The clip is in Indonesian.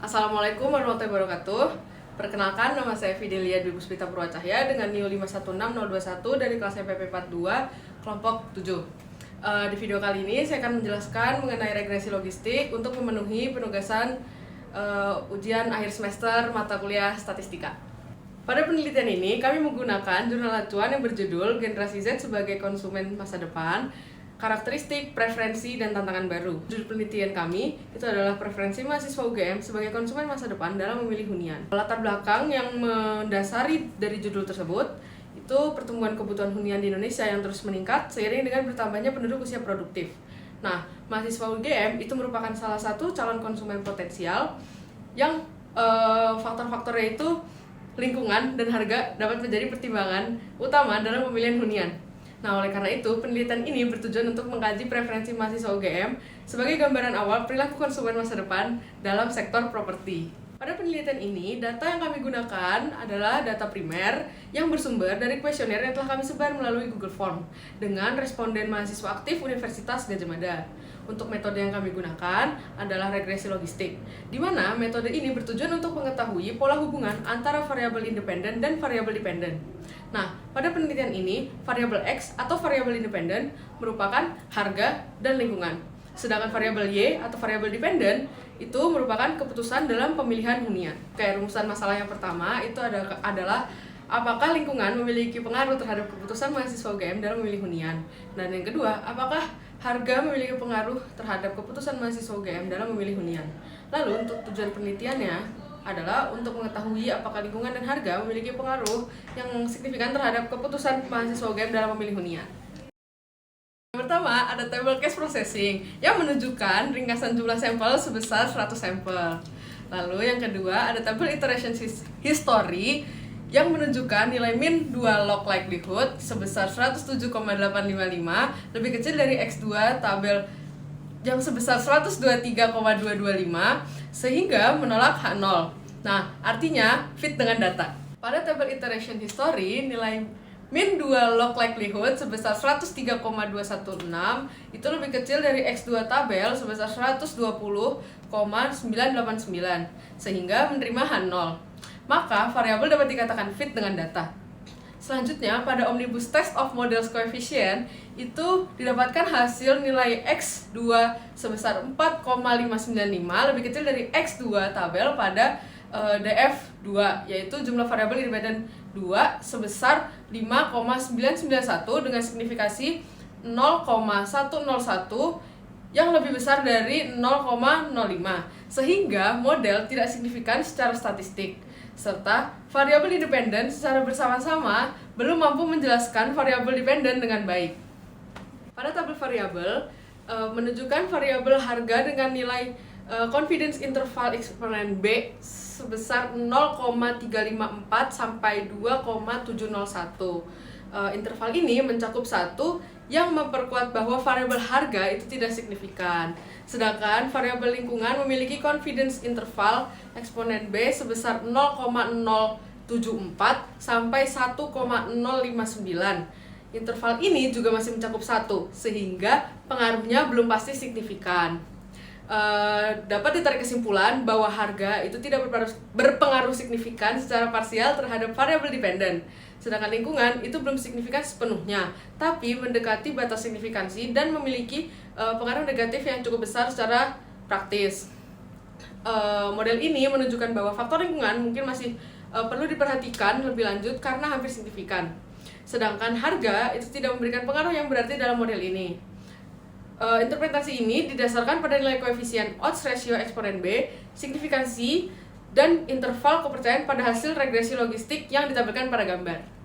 Assalamualaikum warahmatullahi wabarakatuh. Perkenalkan, nama saya Fidelia Dwi Puspita Purwacahya dengan NIO 516021 dari kelas MPP 42 kelompok 7. Di video kali ini saya akan menjelaskan mengenai regresi logistik untuk memenuhi penugasan ujian akhir semester mata kuliah statistika. Pada penelitian ini, kami menggunakan jurnal acuan yang berjudul Generasi Z sebagai Konsumen Masa Depan, Karakteristik, Preferensi, dan Tantangan Baru. Judul penelitian kami itu adalah preferensi mahasiswa UGM sebagai konsumen masa depan dalam memilih hunian. Latar belakang yang mendasari dari judul tersebut itu pertumbuhan kebutuhan hunian di Indonesia yang terus meningkat seiring dengan bertambahnya penduduk usia produktif. Nah, mahasiswa UGM itu merupakan salah satu calon konsumen potensial yang faktor-faktornya itu lingkungan dan harga dapat menjadi pertimbangan utama dalam pemilihan hunian. Nah, oleh karena itu, penelitian ini bertujuan untuk mengkaji preferensi mahasiswa UGM sebagai gambaran awal perilaku konsumen masa depan dalam sektor properti. Pada penelitian ini, data yang kami gunakan adalah data primer yang bersumber dari kuesioner yang telah kami sebar melalui Google Form dengan responden mahasiswa aktif Universitas Gadjah Mada. Untuk metode yang kami gunakan adalah regresi logistik, di mana metode ini bertujuan untuk mengetahui pola hubungan antara variabel independen dan variabel dependen. Nah, pada penelitian ini, variabel X atau variabel independen merupakan harga dan lingkungan. Sedangkan variabel Y atau variabel dependen itu merupakan keputusan dalam pemilihan hunian. Kayak rumusan masalah yang pertama itu adalah apakah lingkungan memiliki pengaruh terhadap keputusan mahasiswa UGM dalam memilih hunian. Dan yang kedua, apakah harga memiliki pengaruh terhadap keputusan mahasiswa UGM dalam memilih hunian. Lalu untuk tujuan penelitiannya adalah untuk mengetahui apakah lingkungan dan harga memiliki pengaruh yang signifikan terhadap keputusan mahasiswa UGM dalam memilih hunian. Yang pertama, ada table case processing yang menunjukkan ringkasan jumlah sampel sebesar 100 sampel. Lalu yang kedua, ada table iteration history yang menunjukkan nilai min 2 log likelihood sebesar 107,855 lebih kecil dari X2 tabel yang sebesar 123,225 sehingga menolak H0. Nah, artinya fit dengan data. Pada tabel iteration history, nilai min 2 log likelihood sebesar 103,216 itu lebih kecil dari X2 tabel sebesar 120,989 sehingga menerima H0. Maka variabel dapat dikatakan fit dengan data. Selanjutnya, pada Omnibus Test of Models Coefficient itu didapatkan hasil nilai X2 sebesar 4,595 lebih kecil dari X2 tabel pada DF2, yaitu jumlah variabel independen 2 sebesar 5,991 dengan signifikasi 0,101 yang lebih besar dari 0,05, sehingga model tidak signifikan secara statistik, serta variabel independen secara bersama-sama belum mampu menjelaskan variabel dependen dengan baik. Pada tabel variabel menunjukkan variabel harga dengan nilai confidence interval eksponen B sebesar 0,354 sampai 2,701. Interval ini mencakup satu yang memperkuat bahwa variabel harga itu tidak signifikan. Sedangkan variabel lingkungan memiliki confidence interval eksponen B sebesar 0,074 sampai 1,059. Interval ini juga masih mencakup satu, sehingga pengaruhnya belum pasti signifikan. Dapat ditarik kesimpulan bahwa harga itu tidak berpengaruh signifikan secara parsial terhadap variabel dependen, sedangkan lingkungan itu belum signifikan sepenuhnya, tapi mendekati batas signifikansi dan memiliki pengaruh negatif yang cukup besar secara praktis. Model ini menunjukkan bahwa faktor lingkungan mungkin masih perlu diperhatikan lebih lanjut karena hampir signifikan, sedangkan harga itu tidak memberikan pengaruh yang berarti dalam model ini. Interpretasi ini didasarkan pada nilai koefisien odds ratio eksponen B, signifikansi, dan interval kepercayaan pada hasil regresi logistik yang ditampilkan pada gambar.